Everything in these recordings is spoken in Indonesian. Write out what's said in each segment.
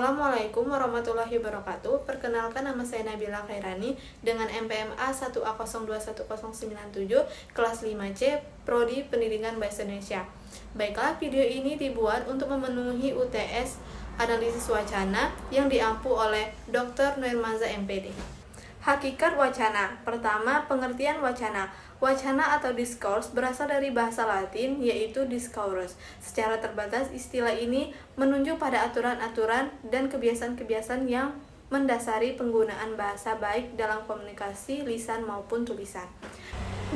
Assalamualaikum warahmatullahi wabarakatuh. Perkenalkan, nama saya Nabila Khairani dengan NPM A1A021097 kelas 5C Prodi Pendidikan Bahasa Indonesia. Baiklah, video ini dibuat untuk memenuhi UTS Analisis Wacana yang diampu oleh Dr. Nurmaza MPD. Hakikat wacana. Pertama, pengertian wacana. Wacana atau discourse berasal dari bahasa Latin, yaitu discoursus. Secara terbatas, istilah ini menunjuk pada aturan-aturan dan kebiasaan-kebiasaan yang mendasari penggunaan bahasa baik dalam komunikasi lisan maupun tulisan.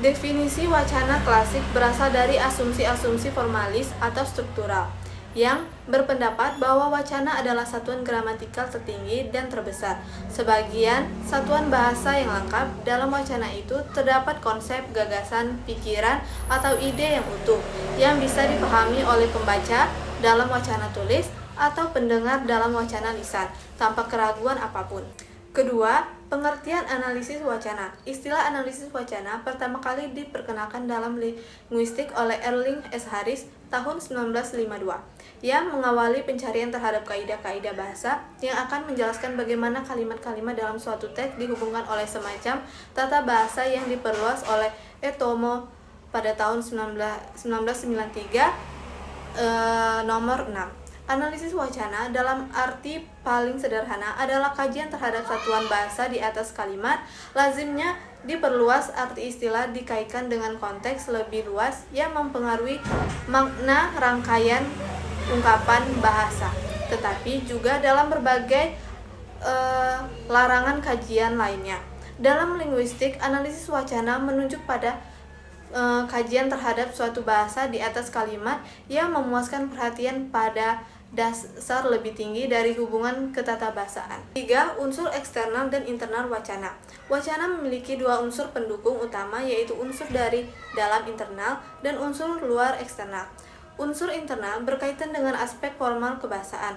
Definisi wacana klasik berasal dari asumsi-asumsi formalis atau struktural, yang berpendapat bahwa wacana adalah satuan gramatikal tertinggi dan terbesar. Sebagian satuan bahasa yang lengkap dalam wacana itu terdapat konsep, gagasan, pikiran, atau ide yang utuh, yang bisa dipahami oleh pembaca dalam wacana tulis atau pendengar dalam wacana lisan, tanpa keraguan apapun. Kedua, pengertian analisis wacana. Istilah analisis wacana pertama kali diperkenalkan dalam linguistik oleh Erling S. Harris tahun 1952, yang mengawali pencarian terhadap kaidah-kaidah bahasa yang akan menjelaskan bagaimana kalimat-kalimat dalam suatu teks dihubungkan oleh semacam tata bahasa yang diperluas oleh Etomo pada tahun 1993, nomor 6. Analisis wacana dalam arti paling sederhana adalah kajian terhadap satuan bahasa di atas kalimat. Lazimnya diperluas arti istilah dikaitkan dengan konteks lebih luas yang mempengaruhi makna rangkaian ungkapan bahasa, tetapi juga dalam berbagai larangan kajian lainnya. Dalam linguistik, analisis wacana menunjuk pada kajian terhadap suatu bahasa di atas kalimat yang memuaskan perhatian pada dasar lebih tinggi dari hubungan ketatabahasaan. 3. Unsur eksternal dan internal wacana. Wacana memiliki dua unsur pendukung utama, yaitu unsur dari dalam internal dan unsur luar eksternal. Unsur internal berkaitan dengan aspek formal kebahasaan,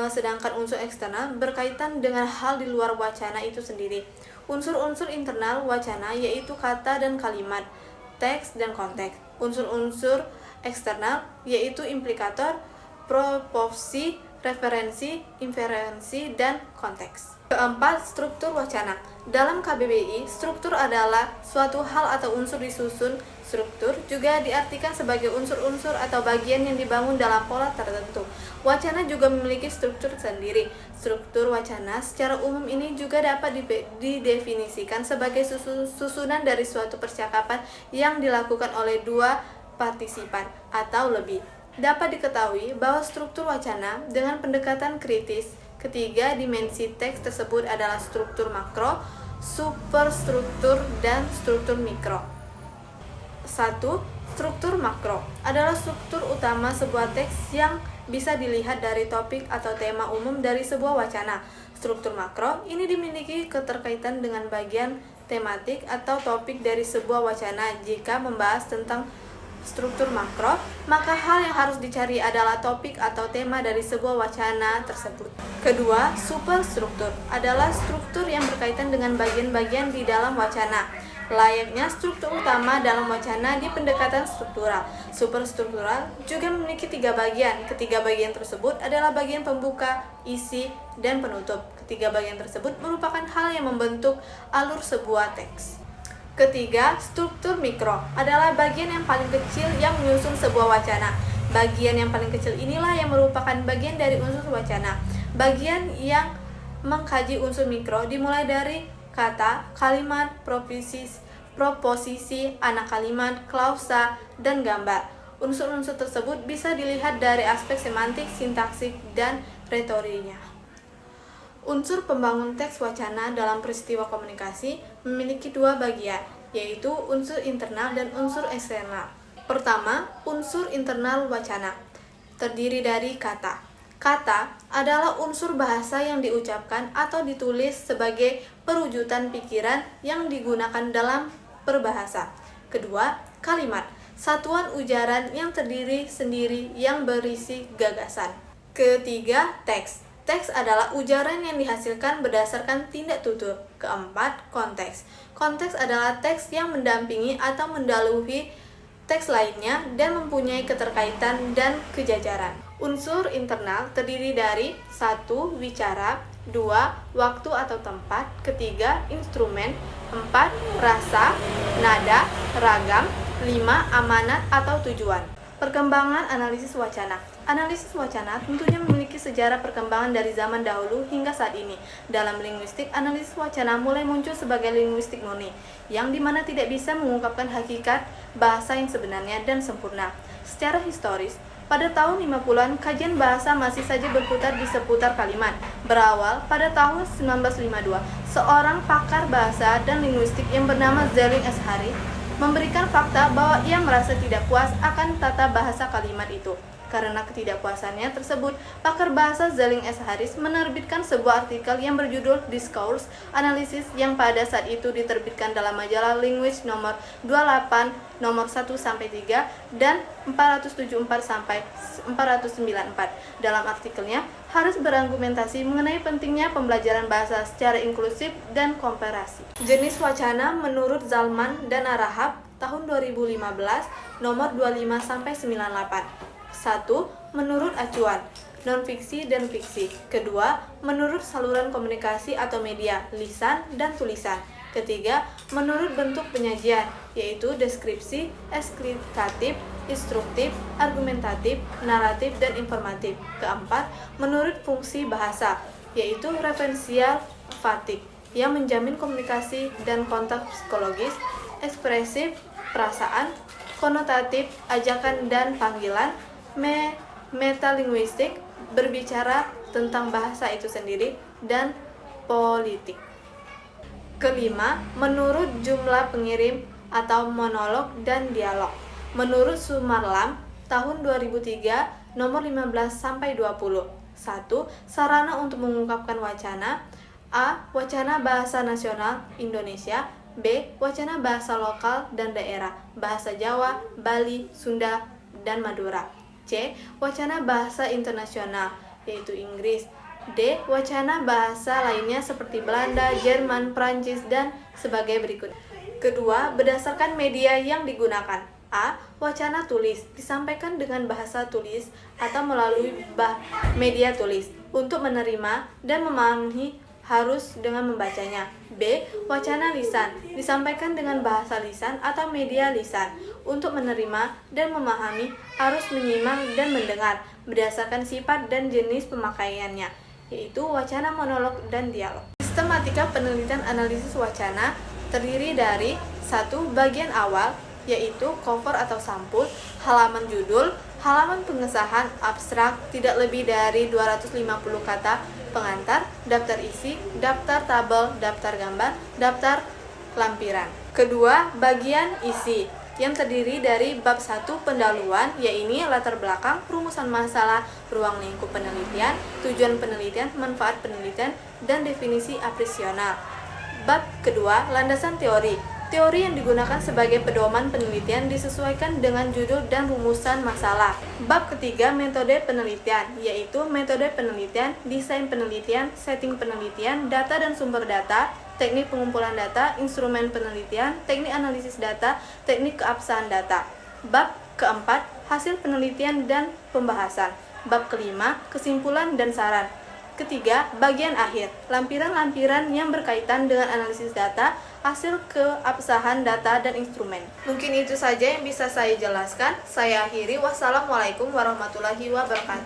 sedangkan unsur eksternal berkaitan dengan hal di luar wacana itu sendiri. Unsur-unsur internal wacana yaitu kata dan kalimat, teks dan konteks. Unsur-unsur eksternal yaitu implikator, proporsi, referensi, inferensi, dan konteks. Keempat, struktur wacana. Dalam KBBI, struktur adalah suatu hal atau unsur disusun. Struktur juga diartikan sebagai unsur-unsur atau bagian yang dibangun dalam pola tertentu. Wacana juga memiliki struktur sendiri. Struktur wacana secara umum ini juga dapat didefinisikan sebagai susunan dari suatu percakapan yang dilakukan oleh dua partisipan atau lebih. Dapat diketahui bahwa struktur wacana dengan pendekatan kritis ketiga dimensi teks tersebut adalah struktur makro, superstruktur, dan struktur mikro. 1. Struktur makro adalah struktur utama sebuah teks yang bisa dilihat dari topik atau tema umum dari sebuah wacana. Struktur makro ini dimiliki keterkaitan dengan bagian tematik atau topik dari sebuah wacana. Jika membahas tentang struktur makro, maka hal yang harus dicari adalah topik atau tema dari sebuah wacana tersebut. Kedua, superstruktur adalah struktur yang berkaitan dengan bagian-bagian di dalam wacana. Layaknya struktur utama dalam wacana di pendekatan struktural, superstruktural juga memiliki tiga bagian. Ketiga bagian tersebut adalah bagian pembuka, isi, dan penutup. Ketiga bagian tersebut merupakan hal yang membentuk alur sebuah teks. Ketiga, struktur mikro adalah bagian yang paling kecil yang menyusun sebuah wacana. Bagian yang paling kecil inilah yang merupakan bagian dari unsur wacana. Bagian yang mengkaji unsur mikro dimulai dari kata, kalimat, proposisi, anak kalimat, klausa, dan gambar. Unsur-unsur tersebut bisa dilihat dari aspek semantik, sintaksis, dan retorinya. Unsur pembangun teks wacana dalam peristiwa komunikasi memiliki dua bagian, yaitu unsur internal dan unsur eksternal. Pertama, unsur internal wacana terdiri dari kata. Kata adalah unsur bahasa yang diucapkan atau ditulis sebagai perwujudan pikiran yang digunakan dalam berbahasa. Kedua, kalimat, satuan ujaran yang terdiri sendiri yang berisi gagasan. Ketiga, teks. Teks adalah ujaran yang dihasilkan berdasarkan tindak tutur. Keempat, konteks. Konteks adalah teks yang mendampingi atau mendahului teks lainnya dan mempunyai keterkaitan dan kejajaran. Unsur internal terdiri dari 1. Wicara, 2. Waktu atau tempat, ketiga instrumen, 4. Rasa, nada, ragam, 5. Amanat atau tujuan. Perkembangan analisis wacana. Analisis wacana tentunya memiliki sejarah perkembangan dari zaman dahulu hingga saat ini. Dalam linguistik, analisis wacana mulai muncul sebagai linguistik murni, yang dimana tidak bisa mengungkapkan hakikat bahasa yang sebenarnya dan sempurna. Secara historis, pada tahun 50-an, kajian bahasa masih saja berputar di seputar kalimat. Berawal pada tahun 1952, seorang pakar bahasa dan linguistik yang bernama Zerling S. Harris memberikan fakta bahwa ia merasa tidak puas akan tata bahasa kalimat itu. Karena ketidakpuasannya tersebut, pakar bahasa Zerling S. Harris menerbitkan sebuah artikel yang berjudul Discourse Analysis yang pada saat itu diterbitkan dalam majalah Linguist nomor 28 nomor 1-3 dan 474-494. Dalam artikelnya, Harris berargumentasi mengenai pentingnya pembelajaran bahasa secara inklusif dan komparasi. Jenis wacana menurut Zalman dan Arahab tahun 2015 nomor 25-98. 1. Menurut acuan non-fiksi dan fiksi. Kedua, menurut saluran komunikasi atau media, lisan dan tulisan. Ketiga, menurut bentuk penyajian, yaitu deskripsi, eksplikatif, instruktif, argumentatif, naratif, dan informatif. Keempat, menurut fungsi bahasa, yaitu referensial fatik, yang menjamin komunikasi dan kontak psikologis, ekspresif, perasaan, konotatif, ajakan dan panggilan, metalinguistik, berbicara tentang bahasa itu sendiri, dan politik. Kelima, menurut jumlah pengirim atau monolog dan dialog. Menurut Sumarlam tahun 2003 nomor 15-20. 1. Sarana untuk mengungkapkan wacana. A. Wacana bahasa nasional Indonesia. B. Wacana bahasa lokal dan daerah, bahasa Jawa, Bali, Sunda, dan Madura. C. Wacana bahasa internasional, yaitu Inggris. D. Wacana bahasa lainnya seperti Belanda, Jerman, Prancis, dan sebagai berikut. Kedua, berdasarkan media yang digunakan. A. Wacana tulis, disampaikan dengan bahasa tulis atau melalui media tulis. Untuk menerima dan memahami harus dengan membacanya. B. Wacana lisan, disampaikan dengan bahasa lisan atau media lisan. Untuk menerima dan memahami harus menyimak dan mendengar berdasarkan sifat dan jenis pemakaiannya, yaitu wacana, monolog, dan dialog. Sistematika penelitian analisis wacana terdiri dari 1. Bagian awal, yaitu cover atau sampul, halaman judul, halaman pengesahan, abstrak, tidak lebih dari 250 kata, pengantar, daftar isi, daftar tabel, daftar gambar, daftar lampiran. Kedua, bagian isi, yang terdiri dari bab 1 pendahuluan, yaitu latar belakang, rumusan masalah, ruang lingkup penelitian, tujuan penelitian, manfaat penelitian, dan definisi apresiasional. Bab kedua, landasan teori. Teori yang digunakan sebagai pedoman penelitian disesuaikan dengan judul dan rumusan masalah. Bab ketiga, metode penelitian, yaitu metode penelitian, desain penelitian, setting penelitian, data dan sumber data, teknik pengumpulan data, instrumen penelitian, teknik analisis data, teknik keabsahan data. Bab keempat, hasil penelitian dan pembahasan. Bab kelima, kesimpulan dan saran. Ketiga, bagian akhir, lampiran-lampiran yang berkaitan dengan analisis data, hasil keabsahan data dan instrumen. Mungkin itu saja yang bisa saya jelaskan. Saya akhiri. Wassalamualaikum warahmatullahi wabarakatuh.